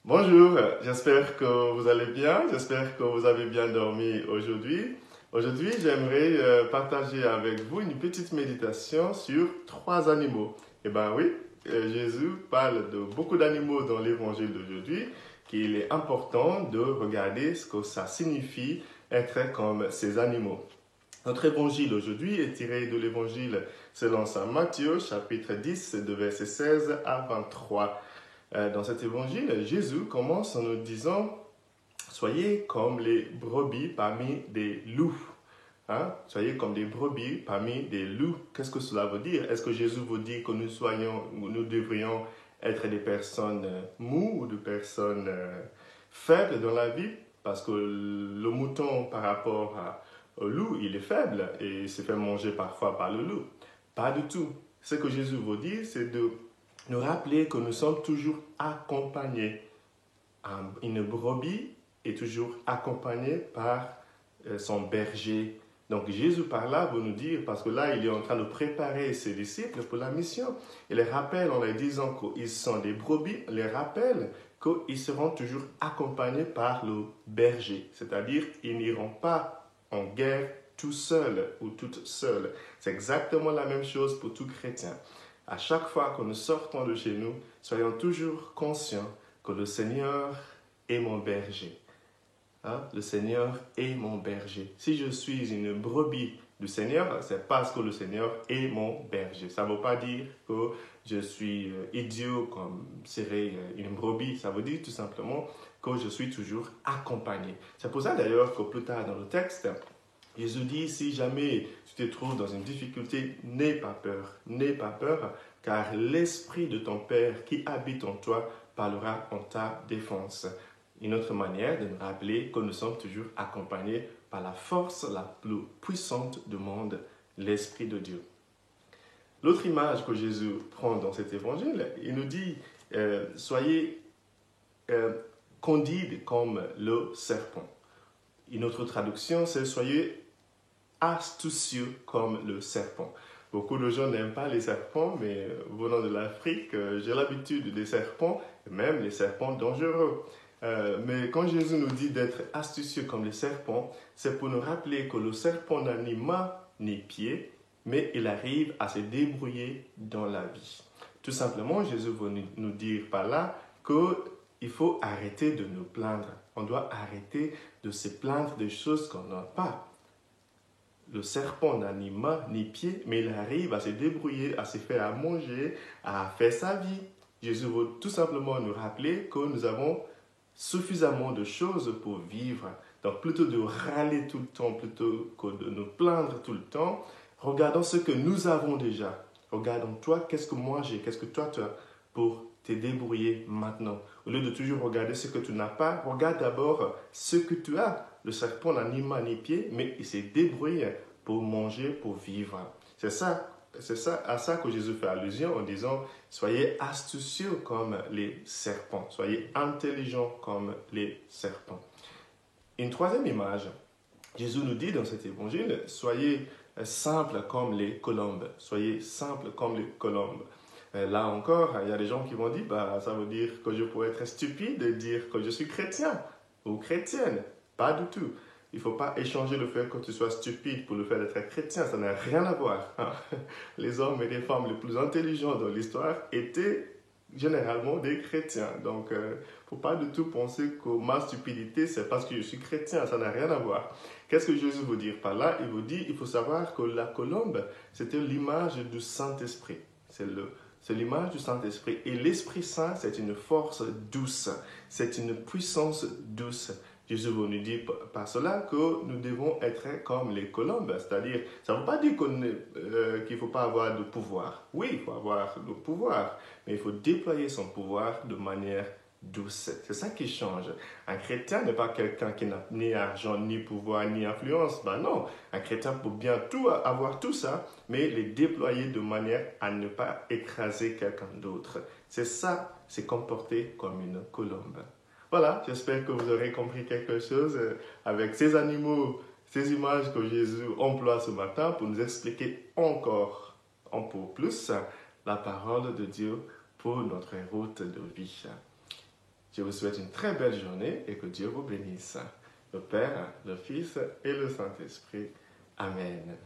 Bonjour, j'espère que vous allez bien, j'espère que vous avez bien dormi aujourd'hui. Aujourd'hui, j'aimerais partager avec vous une petite méditation sur trois animaux. Eh bien oui, Jésus parle de beaucoup d'animaux dans l'évangile d'aujourd'hui, qu'il est important de regarder ce que ça signifie être comme ces animaux. Notre évangile aujourd'hui est tiré de l'évangile selon saint Matthieu, chapitre 10, de verset 16 à 23. Dans cet évangile, Jésus commence en nous disant « Soyez comme les brebis parmi des loups ». Hein? Soyez comme des brebis parmi des loups. Qu'est-ce que cela veut dire? Est-ce que Jésus vous dit que nous devrions être des personnes mous ou des personnes faibles dans la vie? Parce que le mouton, par rapport au loup, il est faible et il se fait manger parfois par le loup. Pas du tout. Ce que Jésus vous dit, c'est de nous rappeler que nous sommes toujours accompagnés. Une brebis est toujours accompagnée par son berger. Donc Jésus par là veut nous dire, parce que là il est en train de préparer ses disciples pour la mission, il les rappelle en leur disant qu'ils sont des brebis, il les rappelle qu'ils seront toujours accompagnés par le berger. C'est-à-dire qu'ils n'iront pas en guerre tout seuls ou toutes seules. C'est exactement la même chose pour tout chrétien. À chaque fois que nous sortons de chez nous, soyons toujours conscients que le Seigneur est mon berger. Hein? Le Seigneur est mon berger. Si je suis une brebis du Seigneur, c'est parce que le Seigneur est mon berger. Ça ne veut pas dire que je suis idiot comme serait une brebis. Ça veut dire tout simplement que je suis toujours accompagné. C'est pour ça d'ailleurs que plus tard dans le texte, Jésus dit, si jamais tu te trouves dans une difficulté, n'aie pas peur, car l'esprit de ton Père qui habite en toi parlera en ta défense. Une autre manière de nous rappeler que nous sommes toujours accompagnés par la force la plus puissante du monde, l'Esprit de Dieu. L'autre image que Jésus prend dans cet évangile, il nous dit, soyez candides comme le serpent. Une autre traduction, c'est soyez astucieux comme le serpent. Beaucoup de gens n'aiment pas les serpents, mais venant de l'Afrique, j'ai l'habitude des serpents, même les serpents dangereux. Mais quand Jésus nous dit d'être astucieux comme les serpents, c'est pour nous rappeler que le serpent n'a ni main ni pied, mais il arrive à se débrouiller dans la vie. Tout simplement, Jésus veut nous dire par là qu'il faut arrêter de nous plaindre. On doit arrêter de se plaindre des choses qu'on n'a pas. Le serpent n'a ni main ni pied, mais il arrive à se débrouiller, à se faire à manger, à faire sa vie. Jésus veut tout simplement nous rappeler que nous avons suffisamment de choses pour vivre. Donc plutôt de râler tout le temps, plutôt que de nous plaindre tout le temps, regardons ce que nous avons déjà. Regardons toi, qu'est-ce que moi j'ai, qu'est-ce que toi tu as pour te débrouiller maintenant. Au lieu de toujours regarder ce que tu n'as pas, regarde d'abord ce que tu as. Le serpent n'a ni main ni pied, mais il s'est débrouillé pour manger, pour vivre. C'est à ça que Jésus fait allusion en disant « Soyez astucieux comme les serpents, soyez intelligents comme les serpents. » Une troisième image, Jésus nous dit dans cet évangile « Soyez simples comme les colombes, soyez simples comme les colombes. » Là encore, il y a des gens qui vont dire bah, « Ça veut dire que je pourrais être stupide et dire que je suis chrétien ou chrétienne. » Pas du tout. Il ne faut pas échanger le fait que tu sois stupide pour le fait d'être chrétien. Ça n'a rien à voir. Les hommes et les femmes les plus intelligents dans l'histoire étaient généralement des chrétiens. Donc, il ne faut pas du tout penser que ma stupidité, c'est parce que je suis chrétien. Ça n'a rien à voir. Qu'est-ce que Jésus veut dire par là? Il vous dit, il faut savoir que la colombe, c'était l'image du Saint-Esprit. C'est l'image du Saint-Esprit. Et l'Esprit Saint, c'est une force douce. C'est une puissance douce. Jésus vous nous dit par cela que nous devons être comme les colombes, c'est-à-dire, ça ne veut pas dire qu'il ne faut pas avoir de pouvoir. Oui, il faut avoir le pouvoir, mais il faut déployer son pouvoir de manière douce. C'est ça qui change. Un chrétien n'est pas quelqu'un qui n'a ni argent, ni pouvoir, ni influence. Ben non, un chrétien peut bien avoir tout ça, mais les déployer de manière à ne pas écraser quelqu'un d'autre. C'est ça, c'est comporter comme une colombe. Voilà, j'espère que vous aurez compris quelque chose avec ces animaux, ces images que Jésus emploie ce matin pour nous expliquer encore un peu plus la parole de Dieu pour notre route de vie. Je vous souhaite une très belle journée et que Dieu vous bénisse. Le Père, le Fils et le Saint-Esprit. Amen.